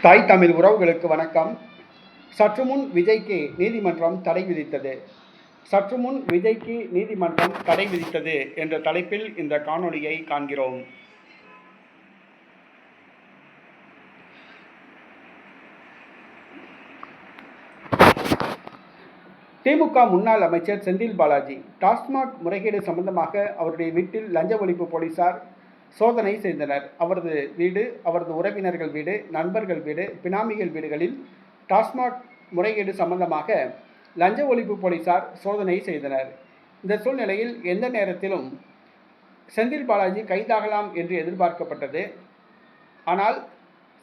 தாய் தமிழ் உறவுகளுக்கு வணக்கம். சற்றுமுன் விஜய்க்கு நீதிமன்றம் தடை விதித்தது. சற்றுமுன் விஜய்க்கு நீதிமன்றம் தடை விதித்தது என்ற தலைப்பில் இந்த காணொளியை காண்கிறோம். திமுக முன்னாள் அமைச்சர் செந்தில் பாலாஜி டாஸ்மாக் முறைகேடு சம்பந்தமாக அவருடைய வீட்டில் லஞ்ச ஒழிப்பு போலீசார் சோதனை செய்தனர். அவரது வீடு, அவரது உறவினர்கள் வீடு, நண்பர்கள் வீடு, பினாமிகள் வீடுகளில் டாஸ்மாக் முறைகேடு சம்பந்தமாக லஞ்ச ஒழிப்பு போலீசார் சோதனை செய்தனர். இந்த சூழ்நிலையில் எந்த நேரத்திலும் செந்தில் பாலாஜி கைதாகலாம் என்று எதிர்பார்க்கப்பட்டது. ஆனால்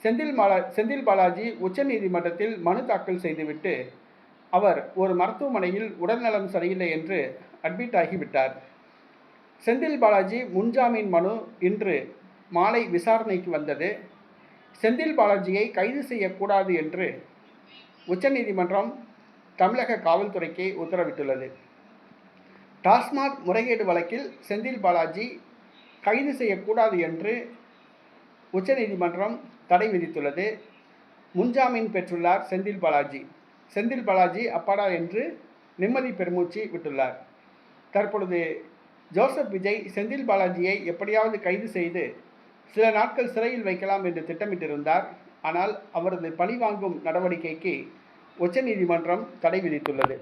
செந்தில் பாலாஜி உச்சநீதிமன்றத்தில் மனு தாக்கல் செய்துவிட்டு அவர் ஒரு மருத்துவமனையில் உடல்நலம் சரியில்லை என்று அட்மிட் ஆகிவிட்டார். செந்தில் பாலாஜி முன்ஜாமீன் மனு இன்று மாலை விசாரணைக்கு வந்தது. செந்தில் பாலாஜியை கைது செய்யக்கூடாது என்று உச்சநீதிமன்றம் தமிழக காவல்துறைக்கு உத்தரவிட்டுள்ளது. டாஸ்மாக் முறைகேடு வழக்கில் செந்தில் பாலாஜி கைது செய்யக்கூடாது என்று உச்சநீதிமன்றம் தடை விதித்துள்ளது. முன்ஜாமீன் பெற்றுள்ளார் செந்தில் பாலாஜி அப்பாடா என்று நிம்மதி பெருமூச்சு விட்டுள்ளார். தற்பொழுது ஜோசப் விஜய் செந்தில் பாலாஜியை எப்படியாவது கைது செய்து சில நாட்கள் சிறையில் வைக்கலாம் என்று திட்டமிட்டிருந்தார். ஆனால் அவரது பழிவாங்கும் நடவடிக்கைக்கு உச்சநீதிமன்றம் தடை விதித்துள்ளது.